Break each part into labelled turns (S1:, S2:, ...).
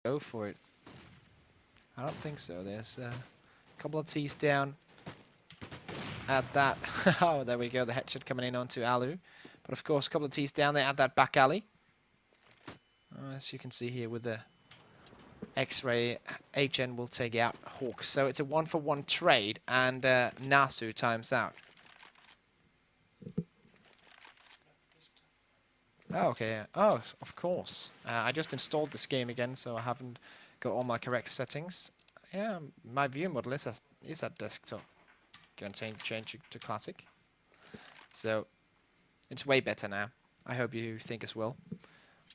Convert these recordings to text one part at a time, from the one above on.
S1: go for it. I don't think so. There's a couple of T's down at that. Oh, there we go. The headshot coming in onto Alu. But of course, a couple of T's down there at that back alley. As you can see here with the X-ray, HN will take out Hawks. So it's a 1-for-1 trade, and Nasu times out. Oh, okay. Oh, of course. I just installed this game again, so I haven't got all my correct settings. Yeah, my view model is at desktop. Going to change it to classic. So it's way better now. I hope you think as well.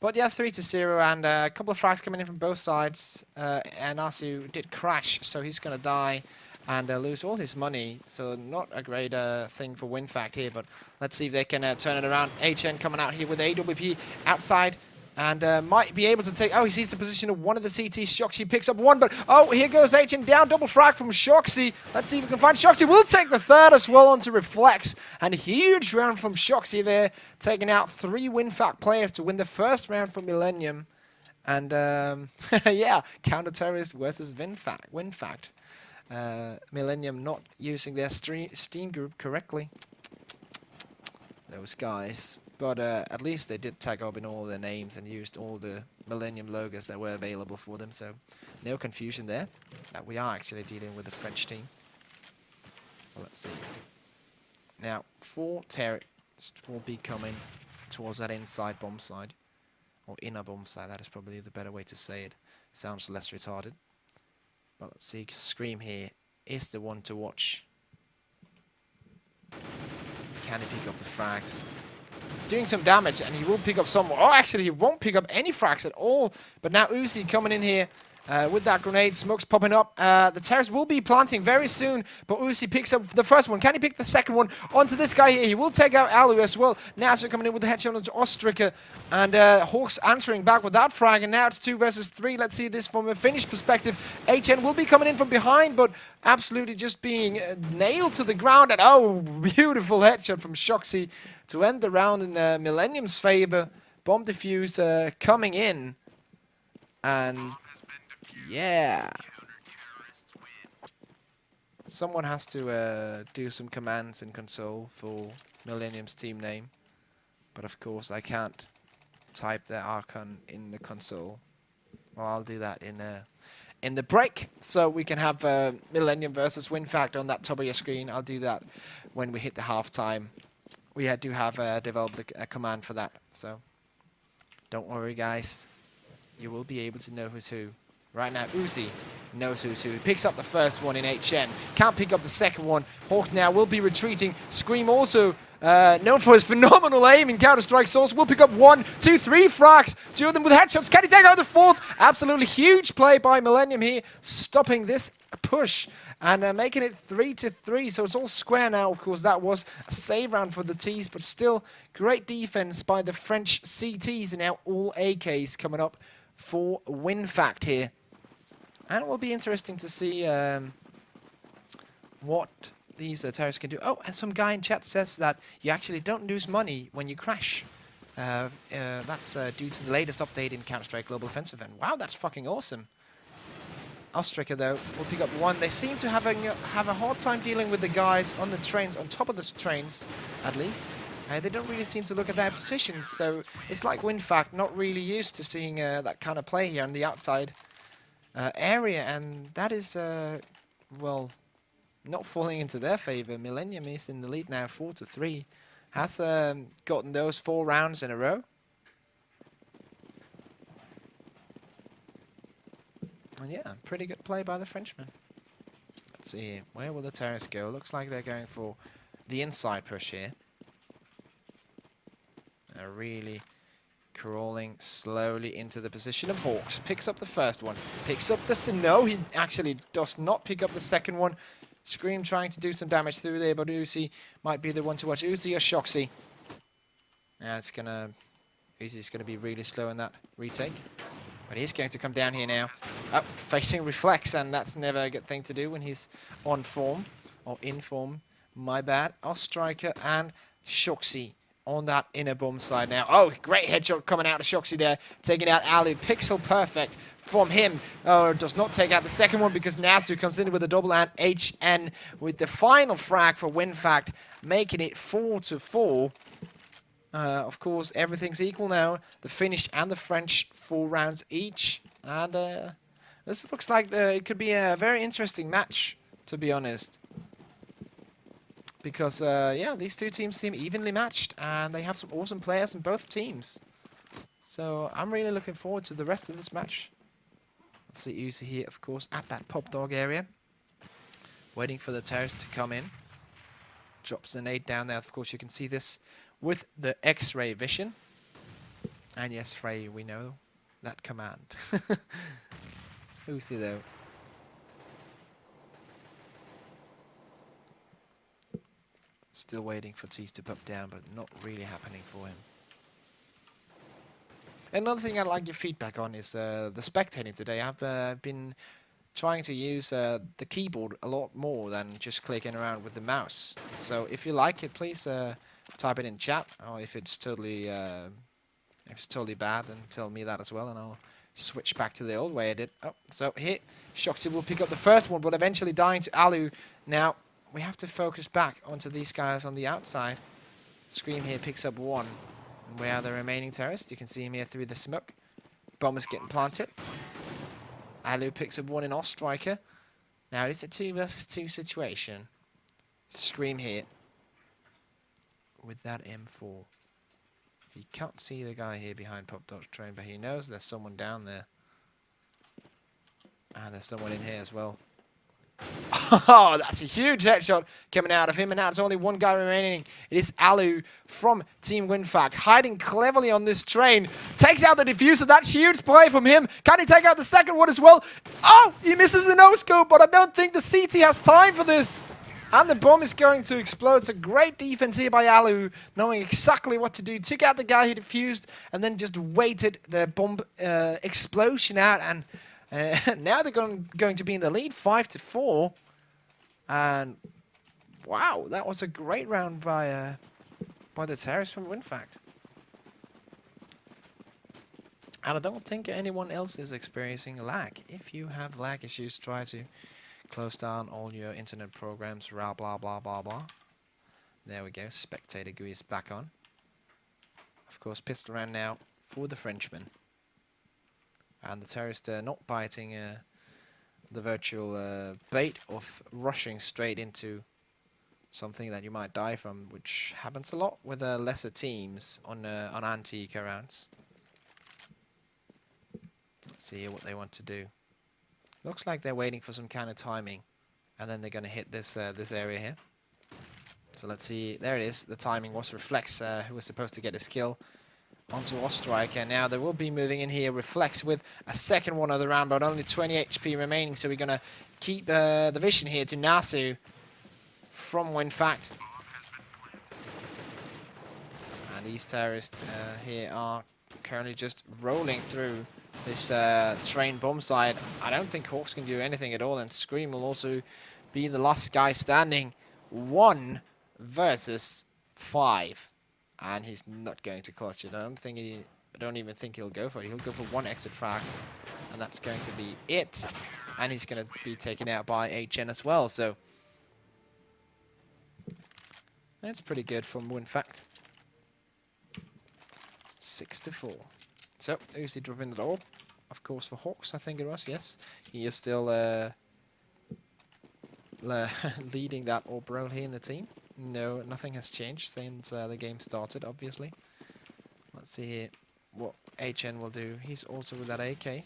S1: But yeah, 3-0, and a couple of frags coming in from both sides. And Nasu did crash, so he's going to die and lose all his money. So not a great thing for WinFakt here, but let's see if they can turn it around. HN coming out here with AWP outside and might be able to take... Oh, he sees the position of one of the CTs. Shoxy picks up one, but oh, here goes HN down. Double frag from Shoxy. Let's see if we can find Shoxy. Will take the third as well onto Reflex. And a huge round from Shoxy there, taking out 3 WinFakt players to win the first round for Millenium. And yeah, counter-terrorist versus WinFakt. Millenium not using their Steam group correctly. Those guys. But at least they did tag up in all their names and used all the Millenium logos that were available for them. So no confusion there. That we are actually dealing with the French team. Well, let's see. Now, 4 terrorists will be coming towards that inside bomb side. Or inner bomb side, that is probably the better way to say it. Sounds less retarded. But let's see, Scream here is the one to watch. Can he pick up the frags? Doing some damage, and he will pick up some. Oh, actually, he won't pick up any frags at all. But now Uzi coming in here with that grenade. Smoke's popping up. The terrorists will be planting very soon, but Uzi picks up the first one. Can he pick the second one onto this guy here? He will take out Alu as well. Nasu coming in with the headshot onto Ostriker, and Hawks answering back with that frag, and now it's 2 versus 3. Let's see this from a Finnish perspective. HN will be coming in from behind, but absolutely just being nailed to the ground, and oh, beautiful headshot from Shoxy to end the round in Millenium's favor. Bomb defuse coming in, and yeah, someone has to do some commands in console for Millenium's team name, but of course I can't type the Archon in the console. Well, I'll do that in the break, so we can have Millenium versus WinFakt on that top of your screen. I'll do that when we hit the halftime. We do have developed a command for that, so don't worry, guys. You will be able to know who's who. Right now, Uzi knows who's who. He picks up the first one in HN. Can't pick up the second one. Hawk now will be retreating. Scream also known for his phenomenal aim in Counter-Strike Source. Will pick up 1, 2, 3 frags. 2 of them with headshots. Can he take out the fourth? Absolutely huge play by Millenium here, stopping this push and making it 3-3. So it's all square now. Of course, that was a save round for the T's, but still great defense by the French CTs, and now all AKs coming up for WinFakt here. And it will be interesting to see what these terrorists can do. Oh, and some guy in chat says that you actually don't lose money when you crash. That's due to the latest update in Counter-Strike Global Offensive. And wow, that's fucking awesome. Ostriker, though, will pick up 1. They seem to have a hard time dealing with the guys on the trains, on top of the trains, at least. They don't really seem to look at their positions, so it's like WinFakt not really used to seeing that kind of play here on the outside area, and that is, well, not falling into their favor. Millenium is in the lead now, 4-3. Has gotten those 4 rounds in a row. And yeah, pretty good play by the Frenchman. Let's see, where will the terrorists go? Looks like they're going for the inside push here. They're really crawling slowly into the position of Hawks. Picks up the first one. Picks up the... No, he actually does not pick up the second one. Scream trying to do some damage through there, but Uzi might be the one to watch. Uzi or Shoxy? Yeah, it's gonna... Uzi's gonna be really slow in that retake. But he's going to come down here now. Oh, facing Reflex, and that's never a good thing to do when he's on form. Or in form. My bad. Ostriker and Shoxy on that inner bomb side now. Oh, great headshot coming out of Shoxy there. Taking out Ali. Pixel perfect from him. Does not take out the second one because Nasu comes in with a double and HN with the final frag for WinFakt, making it 4-4. Of course, everything's equal now. The Finnish and the French 4 rounds each. And this looks like it could be a very interesting match, to be honest. Because, yeah, these two teams seem evenly matched. And they have some awesome players in both teams. So I'm really looking forward to the rest of this match. Let's see Uzi here, of course, at that pop dog area. Waiting for the terrorists to come in. Drops a nade down there. Of course, you can see this with the X-ray vision. And yes, Frey, we know that command. Uzi, though. Still waiting for Tease to pop down, but not really happening for him. Another thing I'd like your feedback on is the spectating today. I've been trying to use the keyboard a lot more than just clicking around with the mouse. So if you like it, please type it in chat, or if it's totally bad, then tell me that as well, and I'll switch back to the old way I did. Oh, so here, Shoxy will pick up the first one, but eventually dying to Alu. Now, we have to focus back onto these guys on the outside. Scream here picks up one. And where are the remaining terrorists? You can see him here through the smoke. Bomb is getting planted. Alu picks up one in Ostriker. Now, it's a 2 versus 2 situation. Scream here. With that M4. He can't see the guy here behind Pop Dog's train, but he knows there's someone down there. And there's someone in here as well. Oh, that's a huge headshot coming out of him, and now there's only one guy remaining. It is Alu from Team WinFakt, hiding cleverly on this train. Takes out the diffuser. That's huge play from him. Can he take out the second one as well? Oh, he misses the no-scope, but I don't think the CT has time for this. And the bomb is going to explode. It's a great defense here by Alu, knowing exactly what to do. Took out the guy who defused, and then just waited the bomb explosion out, and now they're going to be in the lead, 5-4. And wow, that was a great round by the terrorists from WinFakt. And I don't think anyone else is experiencing lag. If you have lag issues, try to close down all your internet programs, blah blah blah blah blah. There we go, spectator GUI is back on. Of course, pistol round now for the Frenchman. And the terrorists are not biting the virtual bait of rushing straight into something that you might die from, which happens a lot with lesser teams on anti-eco rounds. Let's see what they want to do. Looks like they're waiting for some kind of timing, and then they're going to hit this this area here. So let's see. There it is. The timing was Reflex, who was supposed to get his kill onto Ostriker. Now they will be moving in here. Reflex with a second one of the round, but only 20 HP remaining. So we're going to keep the vision here to Nasu from WinFakt. And these terrorists here are currently just rolling through this train bomb side. I don't think Hawks can do anything at all, and Scream will also be the last guy standing. 1 versus 5. And he's not going to clutch it. I don't even think he'll go for it. He'll go for one exit frag, and that's going to be it. And he's going to be taken out by HN as well. So that's pretty good from WinFakt. 6-4. So Uzi dropping the orb, of course, for Hawks. I think it was. Yes, he is still leading that orb role here in the team. No, nothing has changed since the game started, obviously. Let's see here what HN will do. He's also with that AK.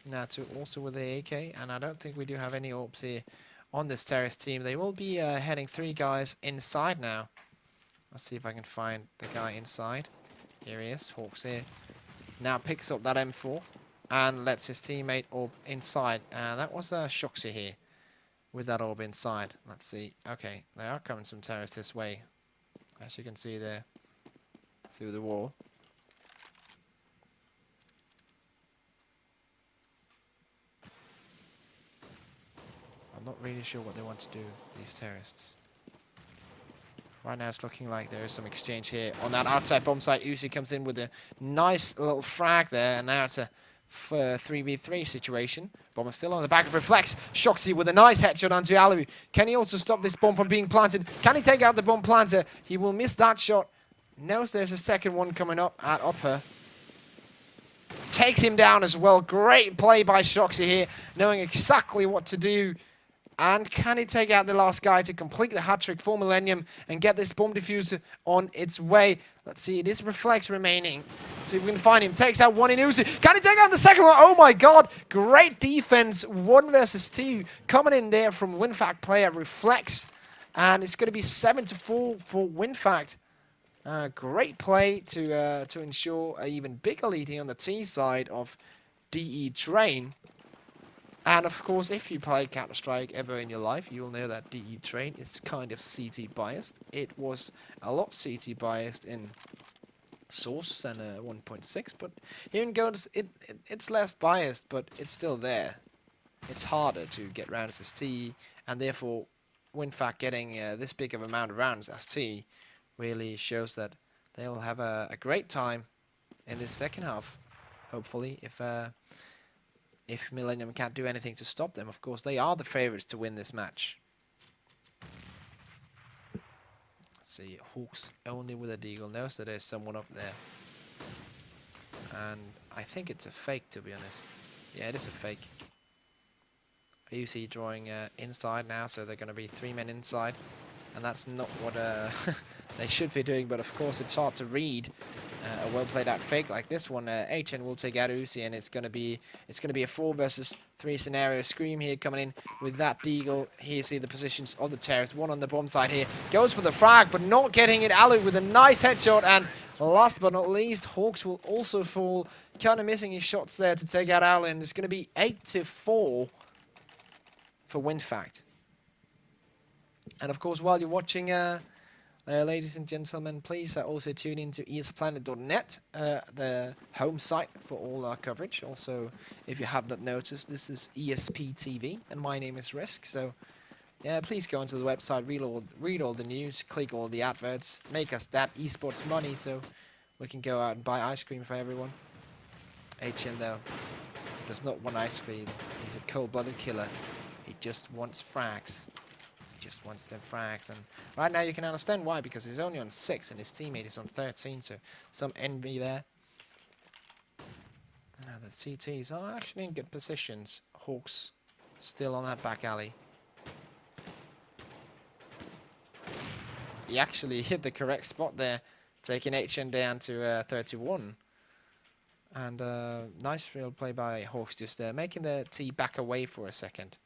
S1: Natu also with the AK, and I don't think we do have any orbs here on this terrorist team. They will be heading 3 guys inside now. Let's see if I can find the guy inside. Here he is, Hawks here. Now picks up that M4 and lets his teammate orb inside. And that was Shoxy here with that orb inside. Let's see. Okay, there are coming some terrorists this way, as you can see there through the wall. I'm not really sure what they want to do, these terrorists. Right now it's looking like there is some exchange here on that outside bomb site. Uzi comes in with a nice little frag there, and now it's a 3v3 situation. Bomber still on the back of Reflex. Shoxy with a nice headshot onto Alu. Can he also stop this bomb from being planted? Can he take out the bomb planter? He will miss that shot. Knows there's a second one coming up at upper. Takes him down as well. Great play by Shoxy here, knowing exactly what to do. And can he take out the last guy to complete the hat-trick for Millenium and get this bomb diffuser on its way? Let's see, it is Reflex remaining. Let's see if we can find him. Takes out one in Uzi. Can he take out the second one? Oh my god! Great defense, 1 versus 2. Coming in there from WinFakt player Reflex. And it's going to be 7-4 for WinFakt. Great play to ensure an even bigger lead here on the T side of DE Train. And of course, if you play Counter-Strike ever in your life, you'll know that DE Train is kind of CT biased. It was a lot CT biased in Source and 1.6, but here in Gold, it's less biased, but it's still there. It's harder to get rounds as T, and therefore, WinFakt getting this big of amount of rounds as T really shows that they'll have a great time in this second half. Hopefully, if Millenium can't do anything to stop them. Of course, they are the favorites to win this match. Let's see, Hawks only with a deagle knows that there's someone up there. And I think it's a fake, to be honest. Yeah, it is a fake. You see drawing inside now, so they're going to be 3 men inside. And that's not what they should be doing, but of course it's hard to read a well played out fake like this one. HN will take out Uzi, and it's gonna be a 4 versus 3 scenario. Scream here coming in with that deagle. Here you see the positions of the terrorists. One on the bomb side here, goes for the frag, but not getting it. Alu with a nice headshot, and last but not least, Hawks will also fall. Kind of missing his shots there to take out Alu, and it's gonna be 8-4 for WinFakt. And of course, while you're watching, ladies and gentlemen, please also tune into esplanet.net, the home site for all our coverage. Also, if you have not noticed, this is ESP TV, and my name is Risk. So, yeah, please go onto the website, read all the news, click all the adverts, make us that esports money so we can go out and buy ice cream for everyone. HN, though, does not want ice cream. He's a cold-blooded killer. He just wants frags. Just wants them frags, and right now you can understand why, because he's only on 6 and his teammate is on 13, so some envy there. Now the CTs are actually in good positions. Hawks still on that back alley. He actually hit the correct spot there, taking HN down to 31. And nice field play by Hawks, just making the T back away for a second.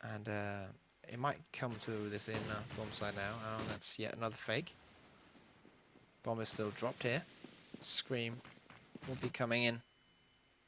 S1: And it might come to this in bomb side now. Oh, that's yet another fake. Bomb is still dropped here. Scream will be coming in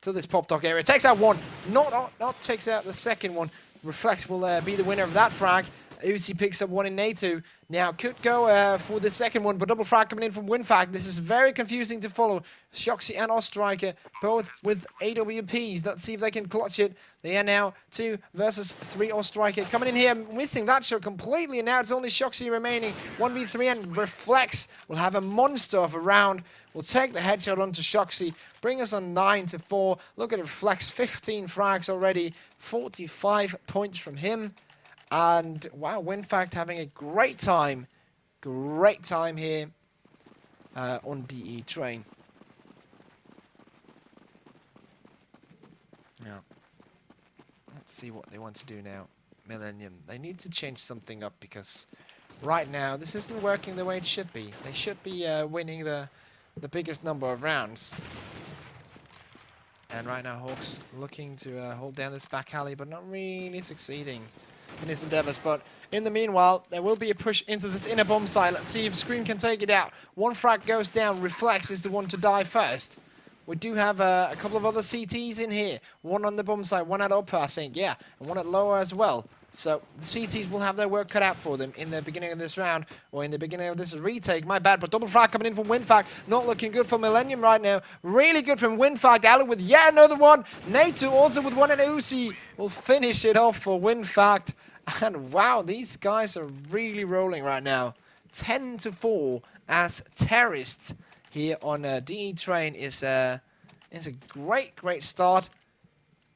S1: to this pop dock area. Takes out one. Not takes out the second one. Reflex will be the winner of that frag. Uzi picks up one in NATO. Now could go for the second one, but double frag coming in from WinFakt. This is very confusing to follow. Shoxy and Ostriker both with AWPs. Let's see if they can clutch it. They are now 2 versus 3 Ostriker. Coming in here, missing that shot completely, and now it's only Shoxy remaining. 1v3, and Reflex will have a monster of a round. Will take the headshot onto Shoxy, bring us on 9-4. Look at Reflex, 15 frags already, 45 points from him. And wow, WinFakt having a great time here on DE Train. Now, let's see what they want to do now. Millenium, they need to change something up, because right now this isn't working the way it should be. They should be winning the biggest number of rounds. And right now Hawks looking to hold down this back alley, but not really succeeding in his endeavors. But in the meanwhile, there will be a push into this inner bomb site. Let's see if Scream can take it out. One frag goes down. Reflex is the one to die first. We do have a couple of other CTs in here. One on the bomb site, one at upper, I think, yeah, and one at lower as well. So the CTs will have their work cut out for them in the beginning of this round, or in the beginning of this retake. My bad, but double frag coming in from WinFakt. Not looking good for Millenium right now. Really good from WinFakt. Alu with yet another one. NATO also with one, and Uzi will finish it off for WinFakt. And wow, these guys are really rolling right now. 10-4 as terrorists here on DE Train is It's a great start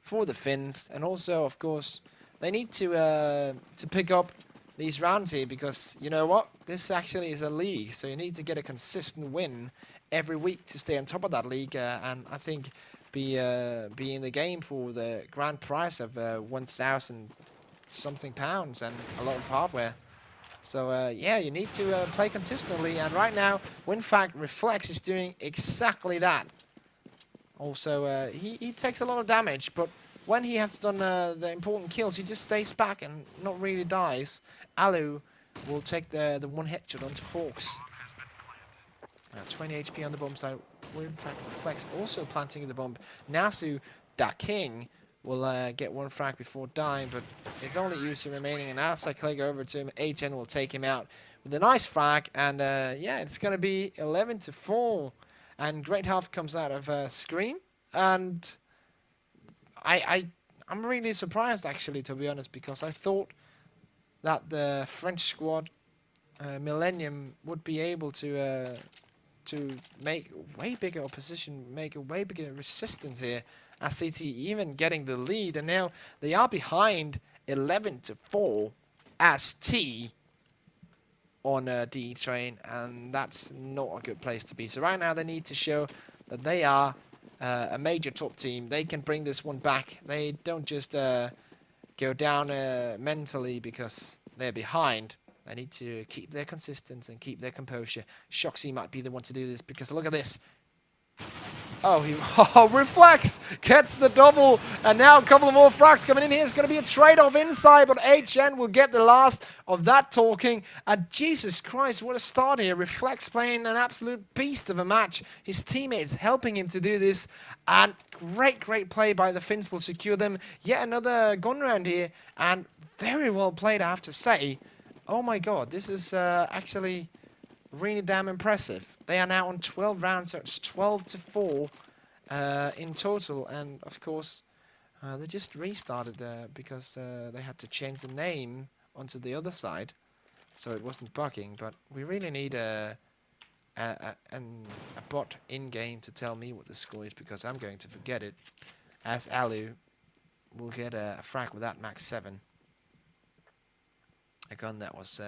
S1: for the Finns, and also, of course, they need to pick up these rounds here, because you know what? This actually is a league, so you need to get a consistent win every week to stay on top of that league, and I think be in the game for the grand prize of 1,000 something pounds and a lot of hardware. So yeah, you need to play consistently, and right now, WinFakt Reflex is doing exactly that. Also, he takes a lot of damage, but when he has done the important kills, he just stays back and not really dies. Alu will take the one headshot onto Hawks. 20 HP on the bomb side. WinFakt Reflex also planting the bomb. Nasu Da King will get one frag before dying, but it's only user remaining, and as I click over to him, HN will take him out with a nice frag, and yeah, it's going to be 11-4, and great half comes out of Scream, and I'm really surprised, actually, to be honest, because I thought that the French squad, Millenium, would be able to make way bigger opposition, make a way bigger resistance here, as CT even getting the lead, and now they are behind 11-4 as T on D train, and that's not a good place to be. So right now they need to show that they are a major top team. They can bring this one back. They don't just go down mentally because they're behind. They need to keep their consistency and keep their composure. Shoxy might be the one to do this, because look at this. Oh, Reflex gets the double, and now a couple of more frags coming in here. It's going to be a trade-off inside, but HN will get the last of that talking. And Jesus Christ, what a start here. Reflex playing an absolute beast of a match. His teammates helping him to do this, and great play by the Finns will secure them. Yet another gun round here, and very well played, I have to say. Oh my god, this is actually really damn impressive. They are now on 12 rounds, so it's 12-4 in total, and of course they just restarted because they had to change the name onto the other side, so it wasn't bugging. But we really need a bot in game to tell me what the score is, because I'm going to forget it, as Alu will get a frag with that max 7. A gun that was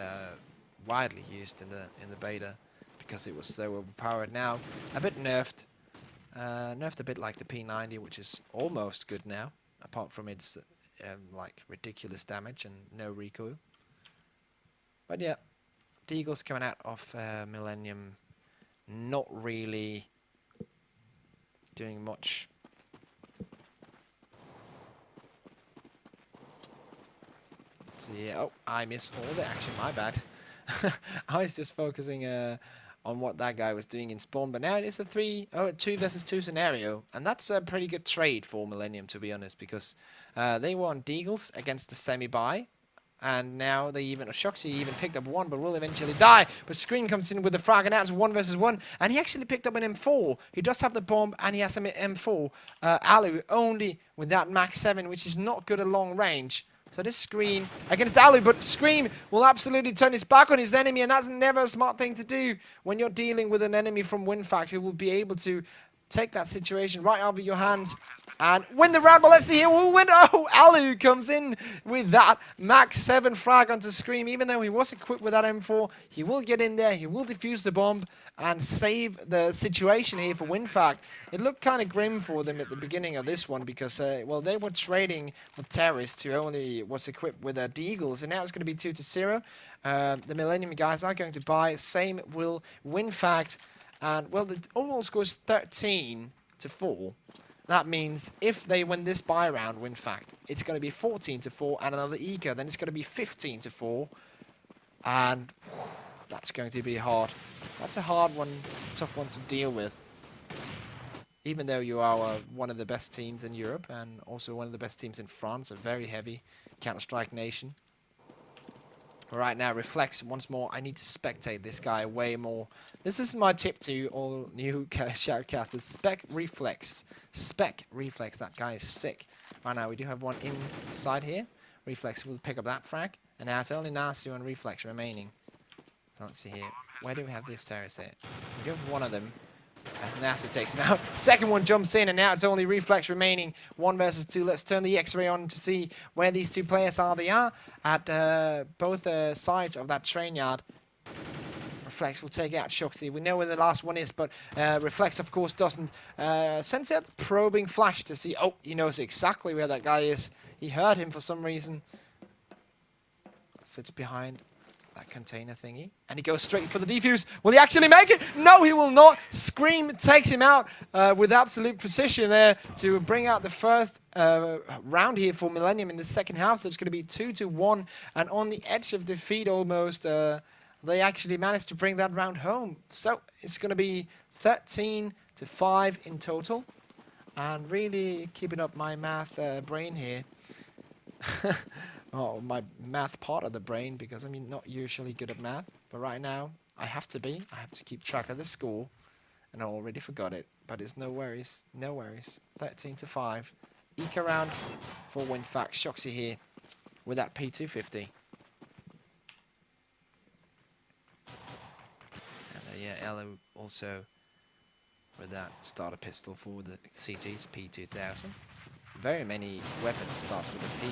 S1: widely used in the beta because it was so overpowered. Now a bit nerfed, nerfed a bit like the P90, which is almost good now, apart from its like ridiculous damage and no recoil. But yeah, the Eagles coming out of Millenium, not really doing much. So yeah, oh, I missed all the action, my bad. I was just focusing on what that guy was doing in spawn, but now it's a 2 versus 2 scenario, and that's a pretty good trade for Millenium, to be honest, because they won Deagles against the semi-buy, and now they even, Shoxy even picked up one, but will eventually die. But Scream comes in with the frag, and now it's 1 versus 1, and he actually picked up an M4. He does have the bomb, and he has an M4. Alu only with that max 7, which is not good at long range. So this Scream against Alu, but Scream will absolutely turn his back on his enemy, and that's never a smart thing to do when you're dealing with an enemy from WinFakt who will be able to take that situation right out of your hands and win the round. But let's see here who will win. Oh, Alu comes in with that max 7 frag onto Scream. Even though he was equipped with that M4, he will get in there, he will defuse the bomb and save the situation here for WinFakt. It looked kind of grim for them at the beginning of this one because, well, they were trading with terrorists who only was equipped with Deagles, and now it's going to be 2-0. The Millenium guys are going to buy. Same will WinFakt. And, well, the overall score is 13-4. That means if they win this buy round, WinFakt, it's going to be 14-4 and another eco. Then it's going to be 15-4. And whew, that's going to be hard. That's a hard one, tough one to deal with. Even though you are one of the best teams in Europe and also one of the best teams in France, a very heavy Counter-Strike nation. Right now, Reflex once more. I need to spectate this guy way more. This is my tip to all new shoutcasters. Spec Reflex. Spec Reflex. That guy is sick. Right now, we do have one inside here. Reflex will pick up that frag. And now it's only Nasu and Reflex remaining. So let's see here. Where do we have this terrorist here? We do have one of them. as Nasu takes him out. Second one jumps in, and now it's only Reflex remaining. 1 versus 2. Let's turn the X-ray on to see where these two players are. They are at both sides of that train yard. Reflex will take out Shoxy. We know where the last one is, but Reflex, of course, doesn't sense out the probing flash to see. Oh, he knows exactly where that guy is. He heard him for some reason. Sits behind that container thingy, and he goes straight for the defuse. Will he actually make it? No, he will not. Scream takes him out with absolute precision there to bring out the first round here for Millenium in the second half. So it's going to be 2-1, and on the edge of defeat almost. They actually managed to bring that round home. So it's going to be 13-5 in total, and really keeping up my math brain here. Oh, my math part of the brain, because I'm not usually good at math, but right now I have to be. I have to keep track of the score, and I already forgot it, but it's no worries, no worries. 13-5, eco round for WinFakt. Shoxy here with that P250. And yeah, Ella also with that starter pistol for the CT's P2000. Very many weapons starts with a P,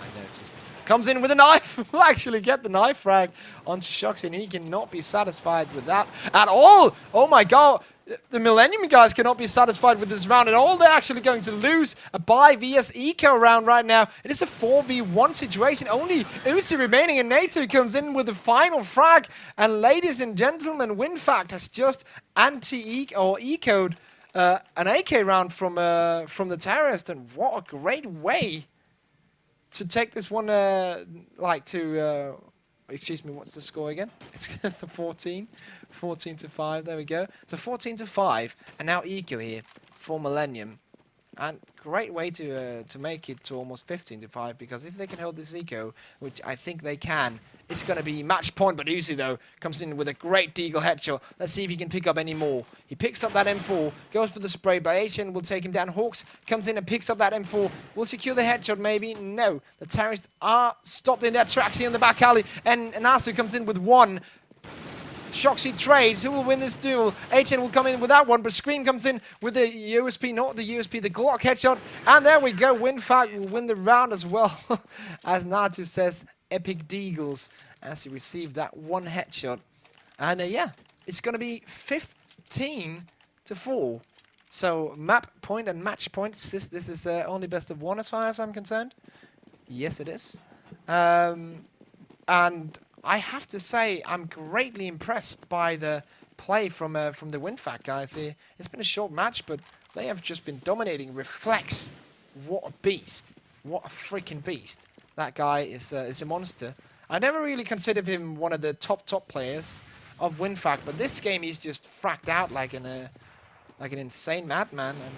S1: I noticed. Comes in with a knife! Will actually get the knife frag onto Shoxy, and he cannot be satisfied with that at all! Oh my god! The Millenium guys cannot be satisfied with this round at all. They're actually going to lose a buy vs eco round right now. It is a 4v1 situation. Only Uzi remaining, and NATO comes in with the final frag. And ladies and gentlemen, WinFakt has just eco'd an AK round from the terrorist, and what a great way to take this one. Excuse me, what's the score again? It's 14-5. There we go. So 14-5, and now eco here for Millenium, and great way to make it to almost 15-5, because if they can hold this eco, which I think they can, it's going to be match point. But Uzi, though, comes in with a great deagle headshot. Let's see if he can pick up any more. He picks up that M4, goes for the spray, but HN will take him down. Hawks comes in and picks up that M4. Will secure the headshot, maybe? No. The terrorists are stopped in their tracks here in the back alley, and Nasu comes in with one. Shoxy trades. Who will win this duel? HN will come in with that one, but Scream comes in with the USP, not the USP, the Glock headshot. And there we go. WinFakt will win the round as well. As Natu says, epic deagles as he received that one headshot. And yeah, it's going to be 15-4. So map point and match point. This is only best of one as far as I'm concerned. Yes, it is. And I have to say, I'm greatly impressed by the play from the WinFakt guys here. It's been a short match, but they have just been dominating. Reflex, what a beast! What a freaking beast! That guy is a monster. I never really considered him one of the top players of WinFakt, but this game he's just fracked out like an insane madman, and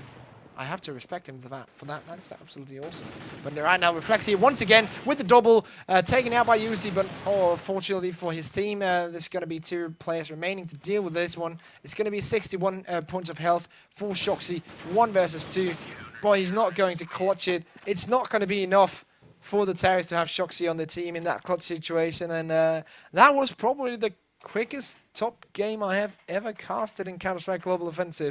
S1: I have to respect him for that. That's absolutely awesome. But right now, Reflex here once again with the double, taken out by Uzi, but fortunately for his team, there's going to be 2 players remaining to deal with this one. It's going to be 61 points of health for Shoxy, 1 versus 2. Boy, he's not going to clutch it. It's not going to be enough for the terrorists to have Shoxy on the team in that clutch situation, and that was probably the quickest top game I have ever casted in Counter-Strike Global Offensive.